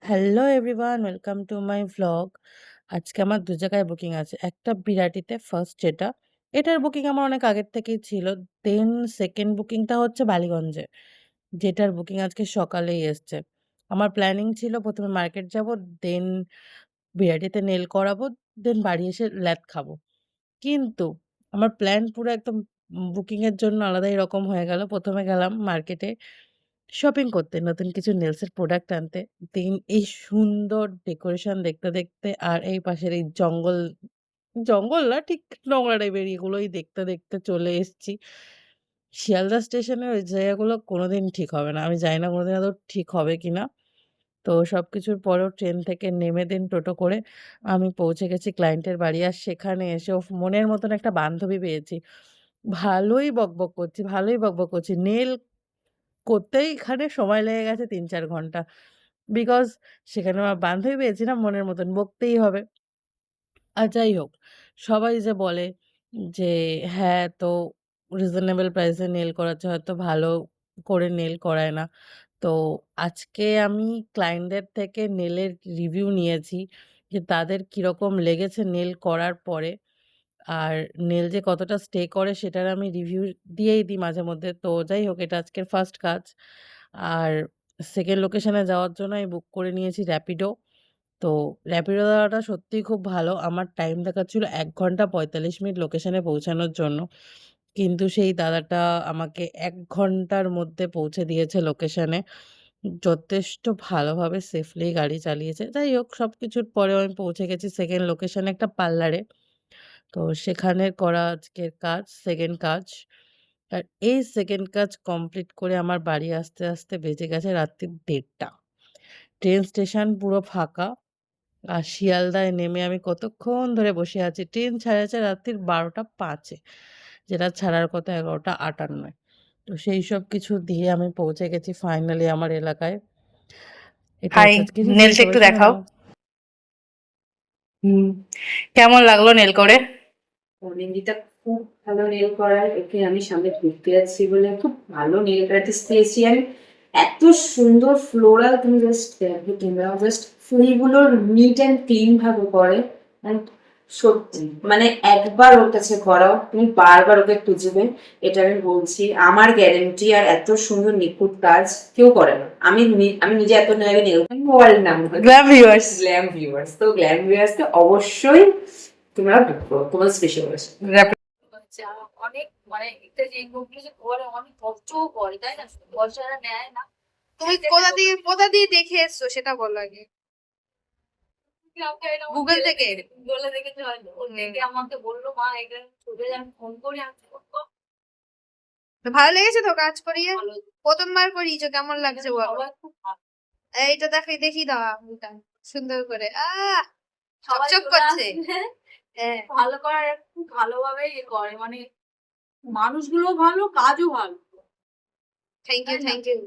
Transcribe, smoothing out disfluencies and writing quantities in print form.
Hello everyone, welcome to my vlog. আজকে আমার ২ জায়গায় বুকিং আছে। একটা বিরাটিতে ফার্স্ট যেটা, এটার বুকিং আমার অনেক আগের থেকেই ছিল। দেন সেকেন্ড বুকিংটা হচ্ছে বালিগঞ্জে, যেটার বুকিং আজকে সকালেই এসছে। আমার প্ল্যানিং ছিল ১ম এ মার্কেট যাবো, দেন বিরাটিতে নেল করাবো, দেন বাড়ি এসে ল্যাদ খাবো। কিন্তু আমার প্ল্যান পুরো একদম বুকিংয়ের জন্য আলাদাই রকম হয়ে গেল। ১ম এ গেলাম মার্কেটে শপিং করতে, নতুন কিছু নেলসের প্রোডাক্ট আনতে। দেন এই সুন্দর ডেকোরেশন দেখতে, দেখতে আর এই পাশের এই জঙ্গল, জঙ্গল না ঠিক নোংরা টাইপের এগুলোই দেখতে, দেখতে চলে এসেছি। শিয়ালদা স্টেশনের ওই জায়গাগুলো কোনোদিন ঠিক হবে না। আমি জানি না কোনোদিন আদৌ ঠিক হবে কিনা। তো সবকিছুর পরেও ট্রেন থেকে নেমে দেন টোটো করে আমি পৌঁছে গেছি ক্লায়েন্টের বাড়ি। আর সেখানে এসে উফ! মনের মতন একটা বান্ধবী পেয়েছি। ভালোই বকবক করছি। নেল করতেই এখানে সময় লেগে গেছে ৩-৪ ঘন্টা। বিকজ সেখানে আমার বান্ধবী পেয়েছি না মনের মতন বকতেই হবে। আর যাই হোক, সবাই যে বলে যে হ্যাঁ, তো রিজনেবল প্রাইস এ নেল করাচ্ছে হয়তো ভালো করে নেল করায় না। তো আজকে আমি ক্লায়েন্টদের থেকে নেলের রিভিউ নিয়েছি যে তাদের কিরকম লেগেছে নেল করার পরে। আর নেল যে কতটা স্টে করে সেটার আমি রিভিউ দিয়েই দিই মাঝে মধ্যে। তো যাই হোক, এটা আজকের ফার্স্ট কাজ। আর সেকেন্ড লোকেশনে যাওয়ার জন্য আমি বুক করে নিয়েছি র‍্যাপিডো। তো র‍্যাপিডো দেওয়াটা সত্যিই খুব ভালো। আমার টাইম দেখাচ্ছিল ১ ঘন্টা ৪৫ মিনিট লোকেশনে পৌঁছানোর জন্য। কিন্তু সেই দাদাটা আমাকে ১ ঘন্টার মধ্যে পৌঁছে দিয়েছে লোকেশনে। যথেষ্ট ভালোভাবে সেফলি গাড়ি চালিয়েছে। যাই হোক, সবকিছুর পরেও আমি পৌঁছে গেছি সেকেন্ড লোকেশনে একটা পার্লারে। তো সেখানে করা আজকের কাজ, সেকেন্ড কাজ। আর এই সেকেন্ড কাজ কমপ্লিট করে আমার বাড়ি আসতে, আসতে বেজে গেছে রাত্রির ১:৩০। ট্রেন স্টেশন পুরো ফাঁকা। আর শিয়ালদায় নেমে আমি কতক্ষণ ধরে বসে আছি। ট্রেন ছাড়েছে রাত্রির ১২:০৫ এ। যেটা ছাড়ার কথা ১১:৫৮ য়। তো সেইসব কিছু দিয়ে আমি পৌঁছে গেছি ফাইনালি আমার এলাকায়। এটা হাই, হচ্ছে আজকে রিভিউ, নেলটা সবাই একটু শুনে দেখাও। নাও। হুম, কেমন লাগলো নেল করে? অনিন্দিতা খুব ভালো নেল করার। ওকে আমি সামনে ঘুরতে যাচ্ছি বলে খুব ভালো নেল আর্টিস্ট পেয়েছি আমি। এত সুন্দর ফ্লোরাল, তুমি জাস্ট দেখো, তোমরা জাস্ট ফুলগুলো নিট অ্যান্ড ক্লিন ভাবে করে। And সত্যি মানে একবার ওর কাছে করাও, তুমি বারবার ওকে খুঁজবে, এটা আমি বলছি, আমার গ্যারেন্টি। আর এত সুন্দর নিখুঁত কাজ কেউ করে না। আমি নিজে এত আগে নেল ওয়ার্ল্ড নাম গ্ল্যাম ভিউয়ার্স। গ্ল্যাম ভিউয়ার্স, তো গ্ল্যাম ভিউয়ার্সকে অবশ্যই তোমরা বুক করো, তোমার স্পেশাল আছে। অনেক মানে একটা যে ইনভলভলি যে করে অনেক কষ্টও করে, তাই না? পয়সাটা নেয় না। তুমি কোথা দিয়ে দেখে এসছো সেটা বলো আগে। গুগল থেকে গুগলে দেখেছি হয়তো। ও দেখে আমাকে বললো, মা এটা ছবি আমি ফোন করি, আমি করবো। তো ভালো লেগেছে তো কাজ করিয়ে? ভালো, প্রথমবার করিয়েছো, কেমন লাগছে বলো? সবাই খুব ভালো। এইটা দেখি দাও আঙুলটা সুন্দর করে। সবাই চকচক চলে করছে। আসলে হ্যাঁ, ভালো করার খুব ভালোভাবে ইয়ে করে, মানে মানুষগুলো ভালো, কাজও ভালো। থ্যাংক তাই ইউ না? Thank you.